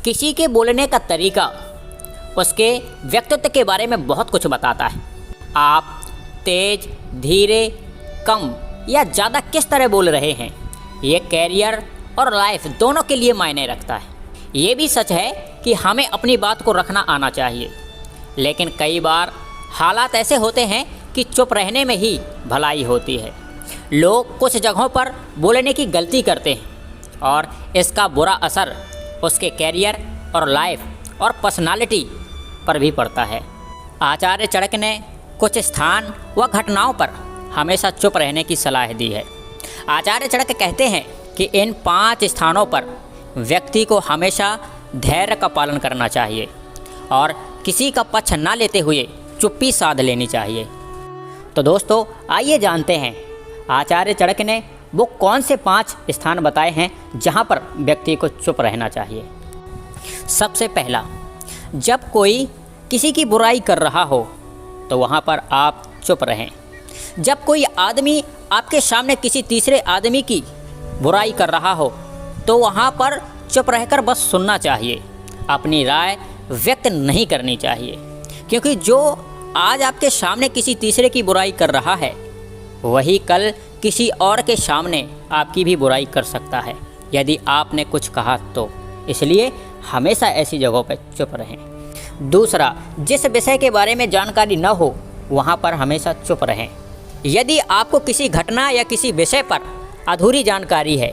किसी के बोलने का तरीका उसके व्यक्तित्व के बारे में बहुत कुछ बताता है। आप तेज, धीरे, कम या ज़्यादा किस तरह बोल रहे हैं, ये कैरियर और लाइफ दोनों के लिए मायने रखता है। ये भी सच है कि हमें अपनी बात को रखना आना चाहिए, लेकिन कई बार हालात ऐसे होते हैं कि चुप रहने में ही भलाई होती है। लोग कुछ जगहों पर बोलने की गलती करते हैं और इसका बुरा असर उसके कैरियर और लाइफ और पर्सनालिटी पर भी पड़ता है। आचार्य चाणक्य ने कुछ स्थान व घटनाओं पर हमेशा चुप रहने की सलाह दी है। आचार्य चाणक्य कहते हैं कि इन 5 स्थानों पर व्यक्ति को हमेशा धैर्य का पालन करना चाहिए और किसी का पक्ष न लेते हुए चुप्पी साध लेनी चाहिए। तो दोस्तों, आइए जानते हैं आचार्य चाणक्य ने वो कौन से 5 स्थान बताए हैं जहाँ पर व्यक्ति को चुप रहना चाहिए। सबसे पहला, जब कोई किसी की बुराई कर रहा हो तो वहाँ पर आप चुप रहें। जब कोई आदमी आपके सामने किसी तीसरे आदमी की बुराई कर रहा हो तो वहाँ पर चुप रहकर बस सुनना चाहिए, अपनी राय व्यक्त नहीं करनी चाहिए, क्योंकि जो आज आपके सामने किसी तीसरे की बुराई कर रहा है वही कल किसी और के सामने आपकी भी बुराई कर सकता है यदि आपने कुछ कहा तो। इसलिए हमेशा ऐसी जगहों पर चुप रहें। दूसरा, जिस विषय के बारे में जानकारी न हो वहाँ पर हमेशा चुप रहें। यदि आपको किसी घटना या किसी विषय पर अधूरी जानकारी है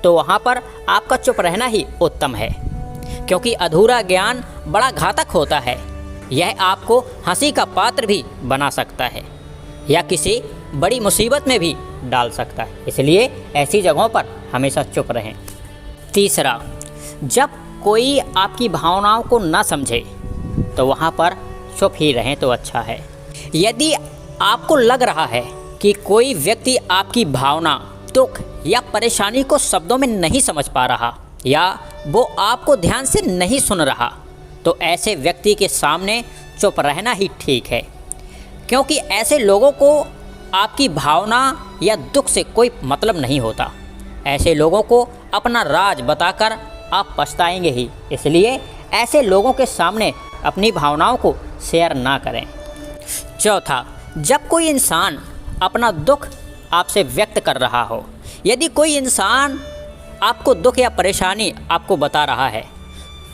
तो वहाँ पर आपका चुप रहना ही उत्तम है, क्योंकि अधूरा ज्ञान बड़ा घातक होता है। यह आपको हंसी का पात्र भी बना सकता है या किसी बड़ी मुसीबत में भी डाल सकता है। इसलिए ऐसी जगहों पर हमेशा चुप रहें। तीसरा, जब कोई आपकी भावनाओं को न समझे तो वहाँ पर चुप ही रहें तो अच्छा है। यदि आपको लग रहा है कि कोई व्यक्ति आपकी भावना, दुख या परेशानी को शब्दों में नहीं समझ पा रहा या वो आपको ध्यान से नहीं सुन रहा, तो ऐसे व्यक्ति के सामने चुप रहना ही ठीक है, क्योंकि ऐसे लोगों को आपकी भावना या दुख से कोई मतलब नहीं होता। ऐसे लोगों को अपना राज बताकर आप पछताएंगे ही। इसलिए ऐसे लोगों के सामने अपनी भावनाओं को शेयर ना करें। चौथा, जब कोई इंसान अपना दुख आपसे व्यक्त कर रहा हो, यदि कोई इंसान आपको दुख या परेशानी आपको बता रहा है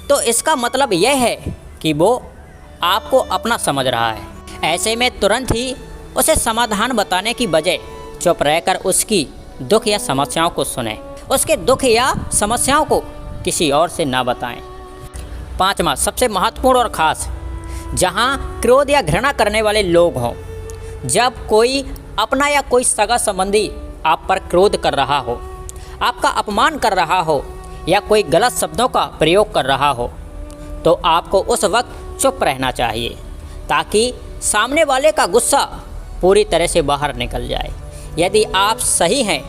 तो इसका मतलब यह है कि वो आपको अपना समझ रहा है। ऐसे में तुरंत ही उसे समाधान बताने की बजाय चुप रहकर उसकी दुख या समस्याओं को सुनें। उसके दुख या समस्याओं को किसी और से ना बताएं। पाँचवा, सबसे महत्वपूर्ण और ख़ास, जहाँ क्रोध या घृणा करने वाले लोग हों। जब कोई अपना या कोई सगा संबंधी आप पर क्रोध कर रहा हो, आपका अपमान कर रहा हो या कोई गलत शब्दों का प्रयोग कर रहा हो, तो आपको उस वक्त चुप रहना चाहिए ताकि सामने वाले का गुस्सा पूरी तरह से बाहर निकल जाए। यदि आप सही हैं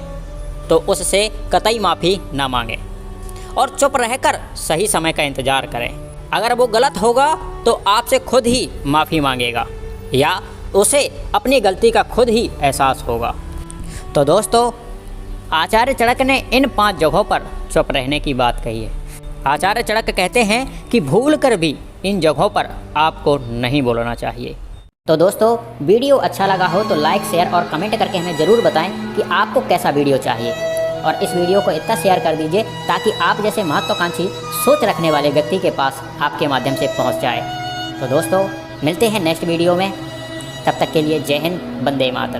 तो उससे कतई माफ़ी ना मांगें और चुप रहकर सही समय का इंतज़ार करें। अगर वो गलत होगा तो आपसे खुद ही माफ़ी मांगेगा या उसे अपनी गलती का खुद ही एहसास होगा। तो दोस्तों, आचार्य चाणक्य ने इन 5 जगहों पर चुप रहने की बात कही है। आचार्य चाणक्य कहते हैं कि भूल कर भी इन जगहों पर आपको नहीं बोलना चाहिए। तो दोस्तों, वीडियो अच्छा लगा हो तो लाइक, शेयर और कमेंट करके हमें ज़रूर बताएं कि आपको कैसा वीडियो चाहिए, और इस वीडियो को इतना शेयर कर दीजिए ताकि आप जैसे महत्वाकांक्षी सोच रखने वाले व्यक्ति के पास आपके माध्यम से पहुंच जाए। तो दोस्तों, मिलते हैं नेक्स्ट वीडियो में। तब तक के लिए जय हिंद, वंदे मातरम।